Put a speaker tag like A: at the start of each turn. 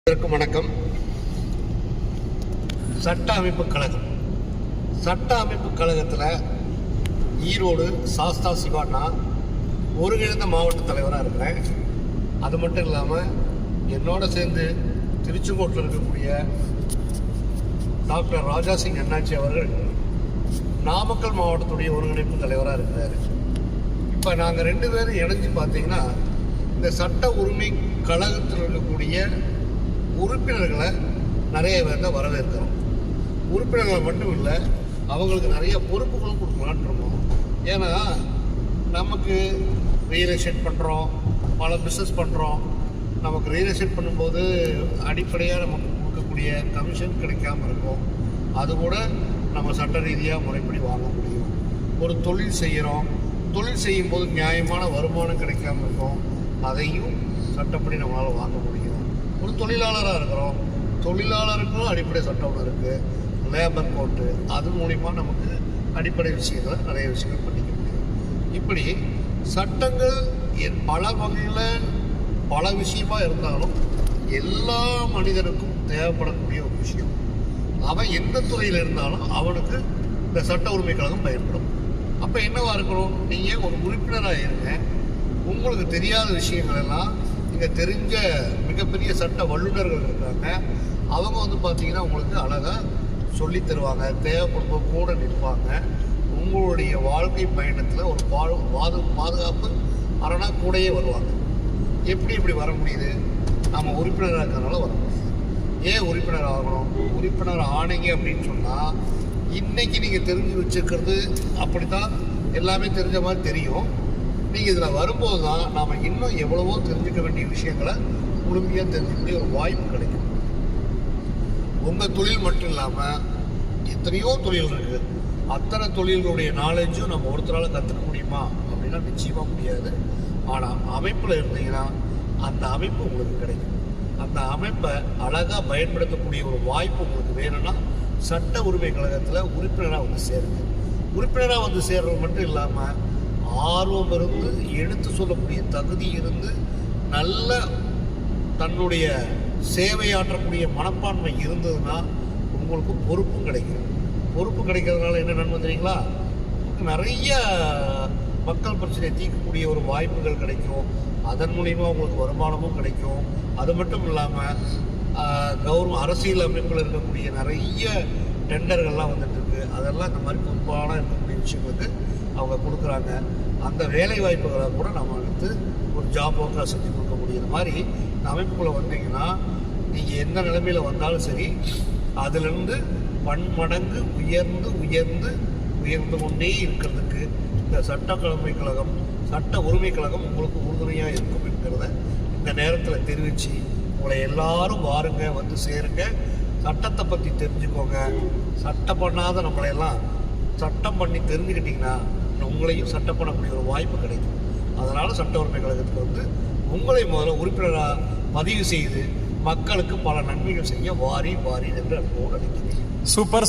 A: வணக்கம். சட்ட அமைப்பு கழகம் கழகத்தில் ஈரோடு சாஸ்தா சிவானா ஒருங்கிணைந்த மாவட்ட தலைவராக இருக்கிறேன். அது மட்டும் இல்லாமல் என்னோட சேர்ந்து திருச்செங்கோட்டில் இருக்கக்கூடிய டாக்டர் ராஜா சிங் அண்ணாச்சி அவர்கள் நாமக்கல் மாவட்டத்துடைய ஒருங்கிணைப்பு தலைவராக இருக்கிறார். இப்போ நாங்கள் 2 பேரும் இணைஞ்சு பார்த்தீங்கன்னா இந்த சட்ட உரிமை கழகத்தில் இருக்கக்கூடிய உறுப்பினர்களை நிறைய பேர்த்த வரவேற்கிறோம். உறுப்பினர்கள் மட்டும் இல்லை, அவங்களுக்கு நிறைய பொறுப்புகளும் கொடுக்கலான்னு இருக்கோம். ஏன்னா நமக்கு ரியல் எஸ்டேட் பண்ணுறோம், பல பிஸ்னஸ் பண்ணுறோம். நமக்கு ரியல் எஸ்டேட் பண்ணும்போது அடிப்படையாக நமக்கு கொடுக்கக்கூடிய கமிஷன் கிடைக்காமல் இருக்கும். அது கூட நம்ம சட்ட ரீதியாக முறைப்படி வாங்க முடியும். ஒரு தொழில் செய்கிறோம், தொழில் செய்யும்போது நியாயமான வருமானம் கிடைக்காமல் இருக்கும், அதையும் சட்டப்படி நம்மளால் வாங்க முடியும். ஒரு தொழிலாளராக இருக்கிறோம், தொழிலாளருக்கும் அடிப்படை சட்டம் ஒன்று இருக்குது, லேபர் கோர்ட்டு. அது மூலிமா நமக்கு அடிப்படை விஷயங்களை நிறைய விஷயங்கள் பண்ணிக்க முடியும். இப்படி சட்டங்கள் பல வகையில் பல விஷயமா இருந்தாலும் எல்லா மனிதனுக்கும் தேவைப்படக்கூடிய ஒரு விஷயம். அவன் எந்த துறையில் இருந்தாலும் அவனுக்கு இந்த சட்ட உரிமை கழகம் பயன்படும். அப்போ என்னவா இருக்கணும், நீங்கள் ஒரு உறுப்பினராக இருங்க. உங்களுக்கு தெரியாத விஷயங்கள் எல்லாம் இங்கே தெரிஞ்ச மிகப்பெரிய சட்ட வல்லுநர்கள் இருக்காங்க. அவங்க பார்த்தீங்கன்னா உங்களுக்கு அழகாக சொல்லி தருவாங்க, தேவைப்படும்போது கூட நிற்பாங்க. உங்களுடைய வாழ்க்கை பயணத்தில் ஒரு பாதுகாப்பு அரணா கூடயே வருவாங்க. இப்படி வர முடியுது? நம்ம உறுப்பினராக இருக்கிறதுனால வர முடியுது. ஏன் உறுப்பினர் ஆகணும்? உறுப்பினர் ஆனீங்க அப்படின்னு சொன்னால் இன்றைக்கி நீங்கள் தெரிஞ்சு வச்சுருக்கிறது அப்படி தான் எல்லாமே தெரிஞ்ச மாதிரி தெரியும். நீங்கள் இதில் வரும்போது தான் நாம் இன்னும் எவ்வளவோ தெரிஞ்சுக்க வேண்டிய விஷயங்களை முழுமையாக தெரிஞ்சுக்கக்கூடிய ஒரு வாய்ப்பு கிடைக்கும். உங்கள் தொழில் மட்டும் இல்லாமல் எத்தனையோ தொழில் இருக்குது. அத்தனை தொழில்களுடைய நாலேஜும் நம்ம ஒருத்தரால் கற்றுக்க முடியுமா அப்படின்னா நிச்சயமாக முடியாது. ஆனால் அமைப்பில் இருந்தீங்கன்னா அந்த அமைப்பு உங்களுக்கு கிடைக்கும். அந்த அமைப்பை அழகாக பயன்படுத்தக்கூடிய ஒரு வாய்ப்பு உங்களுக்கு வேணும்னா சட்ட உரிமை கழகத்தில் உறுப்பினராக வந்து சேருங்க. உறுப்பினராக வந்து சேர்றது மட்டும் இல்லாமல் ஆர்வம் இருந்து, எடுத்து சொல்லக்கூடிய தகுதி இருந்து, நல்ல தன்னுடைய சேவையாற்றக்கூடிய மனப்பான்மை இருந்ததுன்னா உங்களுக்கு பொறுப்பும் கிடைக்கும். பொறுப்பு கிடைக்கிறதுனால என்ன நன்மை தெரியுங்களா? நிறைய மக்கள் பிரச்சனையை தீர்க்கக்கூடிய ஒரு வாய்ப்புகள் கிடைக்கும். அதன் மூலிமா உங்களுக்கு வருமானமும் கிடைக்கும். அது மட்டும் இல்லாமல் அரசியல் அமைப்பில் இருக்கக்கூடிய நிறைய டெண்டர்கள்லாம் வந்துட்டு இருக்கு. அதெல்லாம் இந்த மாதிரி பொறுப்பான இருக்கக்கூடிய விஷயங்களுக்கு அவங்க கொடுக்குறாங்க. அந்த வேலை வாய்ப்புகளை கூட நம்ம எடுத்து ஒரு ஜாப் ஒர்க்காக செஞ்சு கொடுக்க முடியுற மாதிரி இந்த அமைப்புக்குள்ளே வந்தீங்கன்னா நீங்கள் எந்த நிலைமையில் வந்தாலும் சரி, அதிலிருந்து பன்மடங்கு உயர்ந்து கொண்டே இருக்கிறதுக்கு இந்த சட்ட உரிமை கழகம் உங்களுக்கு உறுதுணையாக இருக்கும் என்கிறத இந்த நேரத்தில் தெரிவித்து உங்களை எல்லாரும் வாருங்க, வந்து சேருங்க, சட்டத்தை பற்றி தெரிஞ்சுக்கோங்க. சட்டம் பண்ணாத நம்மளையெல்லாம் சட்டம் பண்ணி தெரிஞ்சுக்கிட்டிங்கன்னா உங்களையும் சட்டம் பண்ணக்கூடிய ஒரு வாய்ப்பு கிடைக்கும். அதனால் சட்ட உரிமை கழகத்துக்கு வந்து உங்களை முதல்ல உறுப்பினராக பதிவு செய்து மக்களுக்கு பல நன்மைகள் செய்ய வாரி என்று அன்போடு அழைக்கிறேன்.
B: சூப்பர்.